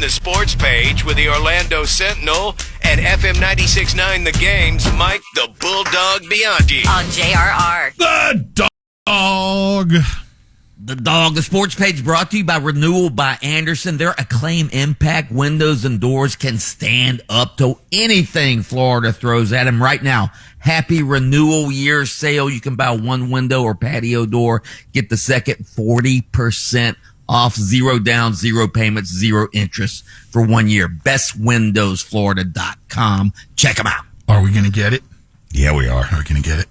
the sports page with the Orlando Sentinel and FM 96.9 The Game's Mike the Bulldog Bianchi. On JRR. The dog. The dog. The sports page brought to you by Renewal by Anderson. Their Acclaim Impact windows and doors can stand up to anything Florida throws at them right now. Happy renewal year sale. You can buy one window or patio door. Get the second 40% off, 0 down, 0 payments, 0 interest for 1 year. bestwindowsflorida.com. Check them out. Are we going to get it? Yeah, we are. Are we going to get it?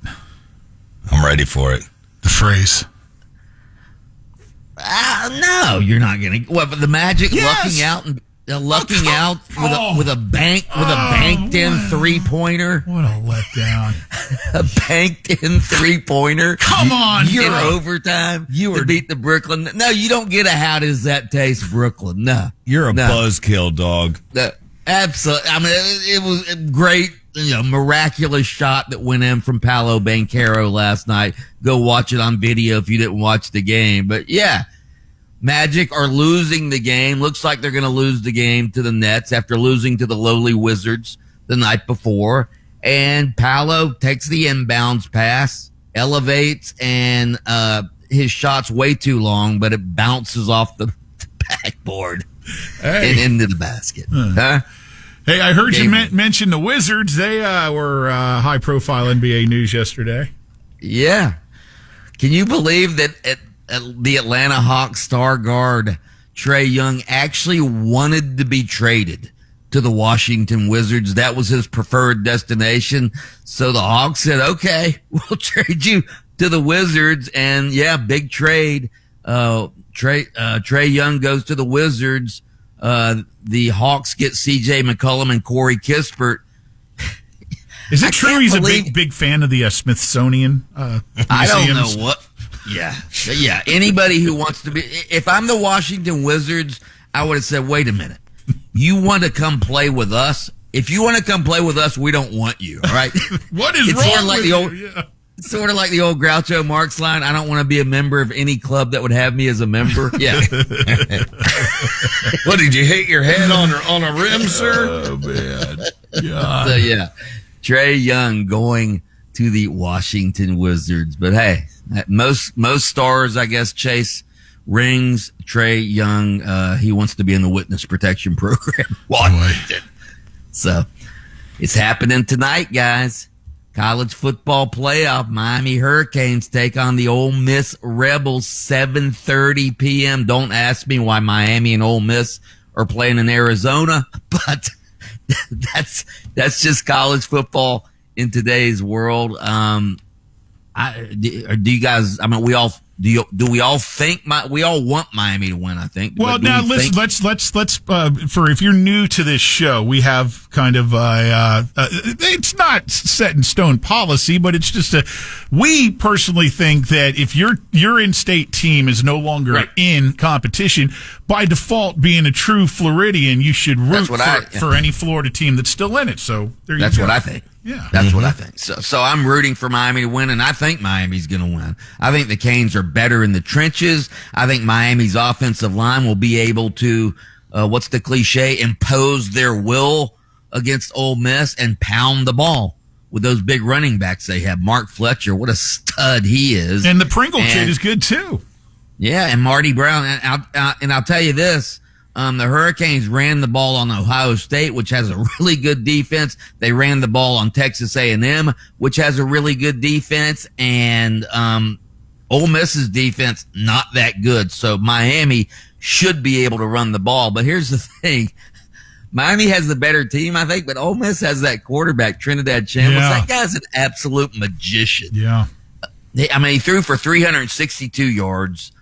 I'm ready for it. The phrase. No, you're not going to. Well, but the Magic Yes. lucking out and lucking out with a banked in 3-pointer. What a letdown. A banked in 3-pointer. Come on, in overtime. To beat the Brooklyn. No, you don't get a how does that taste Brooklyn. No. You're a buzzkill, dog. Absolutely. I mean, it was a great, miraculous shot that went in from Paolo Banchero last night. Go watch it on video if you didn't watch the game. But yeah, Magic are losing the game. Looks like they're going to lose the game to the Nets after losing to the lowly Wizards the night before. And Paolo takes the inbounds pass, elevates, and his shot's way too long, but it bounces off the backboard and into the basket. Huh? Hey, I heard you mention the Wizards. They were high-profile NBA news yesterday. Yeah. Can you believe that the Atlanta Hawks star guard Trae Young actually wanted to be traded to the Washington Wizards? That was his preferred destination. So the Hawks said, okay, we'll trade you to the Wizards. And yeah, big trade. Trae Young goes to the Wizards. The Hawks get CJ McCollum and Corey Kispert. Is it true he's a big fan of the Smithsonian museums? I don't know what. Yeah. Anybody who wants to be, if I'm the Washington Wizards, I would have said, wait a minute. You want to come play with us? If you want to come play with us, we don't want you. All right. What is wrong with you? It's sort of like the old Groucho Marx line. I don't want to be a member of any club that would have me as a member. Yeah. What, did you hit your head on a rim, sir? Oh, man. God. So, yeah. Trae Young going to the Washington Wizards. But, hey, most stars, I guess, chase rings. Trae Young, he wants to be in the witness protection program. Washington. So, it's happening tonight, guys. College football playoff. Miami Hurricanes take on the Ole Miss Rebels, 7:30 p.m. Don't ask me why Miami and Ole Miss are playing in Arizona, but that's just college football in today's world. Do you guys? I mean, we all do we all think we all want Miami to win? I think. Well, now listen. Let's for if you're new to this show, we have kind of it's not set in stone policy, but it's just we personally think that if your in-state team is no longer in competition, by default, being a true Floridian, you should root for any Florida team that's still in it. So that's what I think. Yeah, that's what I think. So I'm rooting for Miami to win, and I think Miami's going to win. I think the Canes are better in the trenches. I think Miami's offensive line will be able to, what's the cliche, impose their will against Ole Miss and pound the ball with those big running backs they have. Mark Fletcher, what a stud he is. And the Pringle kid is good too. Yeah, and Marty Brown. And I'll tell you this. The Hurricanes ran the ball on Ohio State, which has a really good defense. They ran the ball on Texas A&M, which has a really good defense. And Ole Miss's defense, not that good. So Miami should be able to run the ball. But here's the thing. Miami has the better team, I think, but Ole Miss has that quarterback, Trinidad Chambliss. Yeah. That guy's an absolute magician. Yeah. I mean, he threw for 362 yards.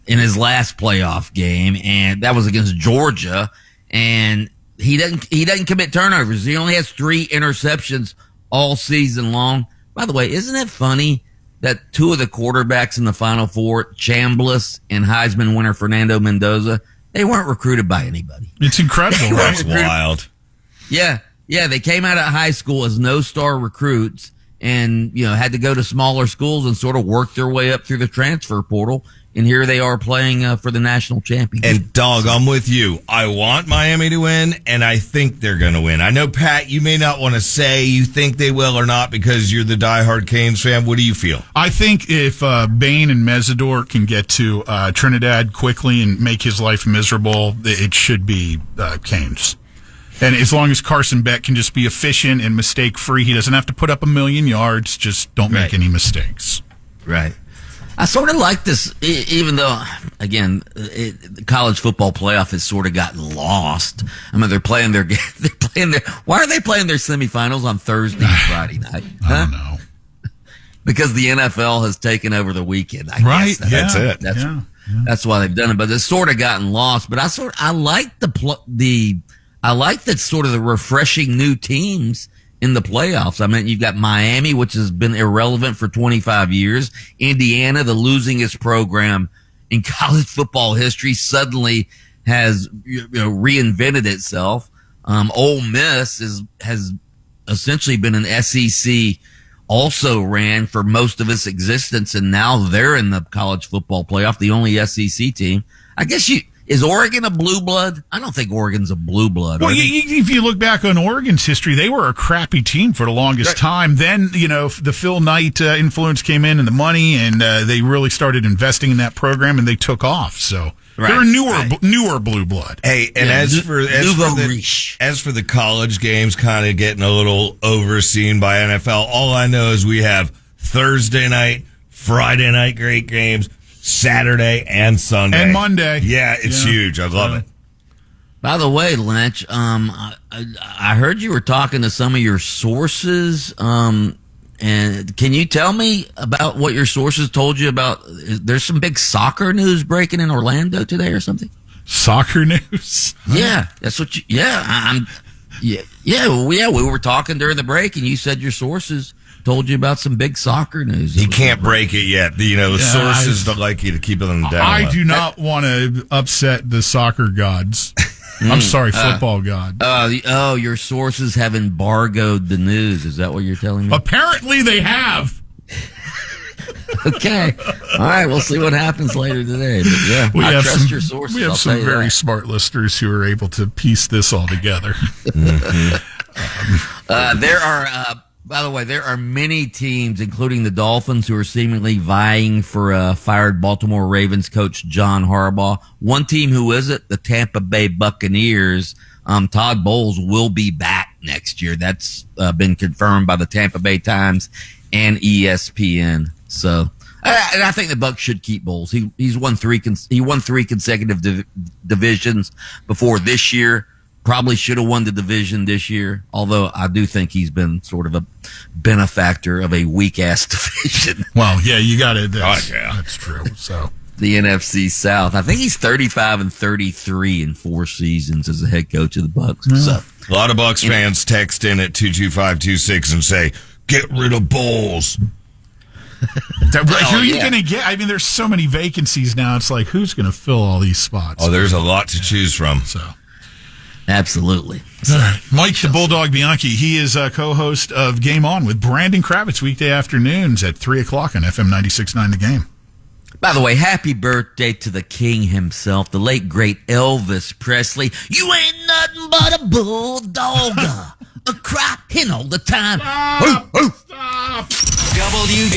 In his last playoff game, and that was against Georgia, and he doesn't commit turnovers. He only has 3 interceptions all season long. By the way, isn't it funny that 2 of the quarterbacks in the Final Four, Chambliss and Heisman winner Fernando Mendoza, they weren't recruited by anybody. It's incredible, right? That's wild. Yeah, they came out of high school as no-star recruits, and had to go to smaller schools and sort of work their way up through the transfer portal and here they are playing for the national championship. And dog, I'm with you. I want Miami to win, and I think they're going to win. I know, Pat, you may not want to say you think they will or not because you're the diehard Canes fan. What do you feel? I think if Bain and Mesidor can get to Trinidad quickly and make his life miserable, it should be Canes. And as long as Carson Beck can just be efficient and mistake-free, he doesn't have to put up 1,000,000 yards. Just don't make any mistakes. Right. I sort of like this, even though, again, the college football playoff has sort of gotten lost. I mean, they're playing their, why are they playing their semifinals on Thursday and Friday night? I don't know. Because the NFL has taken over the weekend, I guess. That's it. That's why they've done it. But it's sort of gotten lost. But I like I like that sort of the refreshing new teams in the playoffs. I mean, you've got Miami, which has been irrelevant for 25 years. Indiana, the losingest program in college football history, suddenly has reinvented itself. Ole Miss has essentially been an SEC also ran for most of its existence, and now they're in the college football playoff, the only SEC team. I guess is Oregon a blue blood? I don't think Oregon's a blue blood. Well, if you look back on Oregon's history, they were a crappy team for the longest time. Then, the Phil Knight influence came in and the money, and they really started investing in that program, and they took off. So they're a newer blue blood. Hey, and as for the college games kind of getting a little overseen by NFL, all I know is we have Thursday night, Friday night great games, Saturday and Sunday. And Monday. Yeah, it's huge. I love it. By the way, Lynch, I heard you were talking to some of your sources, and can you tell me about what your sources told you about? There's some big soccer news breaking in Orlando today or something? Soccer news? Yeah, that's what we were talking during the break, and you said your sources told you about some big soccer news. He can't break it yet. The sources don't like you to keep it on the down low. I do not want to upset the soccer gods. I'm sorry, football gods. Your sources have embargoed the news. Is that what you're telling me? Apparently they have. Okay. All right, we'll see what happens later today. But yeah, I trust your sources. We have some very smart listeners who are able to piece this all together. There are... By the way, there are many teams, including the Dolphins, who are seemingly vying for fired Baltimore Ravens coach John Harbaugh. One team who isn't, the Tampa Bay Buccaneers. Todd Bowles will be back next year. That's been confirmed by the Tampa Bay Times and ESPN. So, and I think the Bucs should keep Bowles. He won three consecutive divisions before this year. Probably should have won the division this year, although I do think he's been sort of a benefactor of a weak-ass division. Well, yeah, you got it. That's true. So the NFC South. I think he's 35-33 in 4 seasons as a head coach of the Bucs. Yeah. So a lot of Bucs fans text in at 22526 and say, "Get rid of Bowles." Who are you going to get? I mean, there's so many vacancies now. It's like, who's going to fill all these spots? Oh, there's a lot to choose from. So. Absolutely. All right. Mike the Bulldog Bianchi, he is a co-host of Game On with Brandon Kravitz weekday afternoons at 3 o'clock on FM 96.9 The Game. By the way, happy birthday to the king himself, the late, great Elvis Presley. You ain't nothing but a bulldog, a crying all the time. Stop! W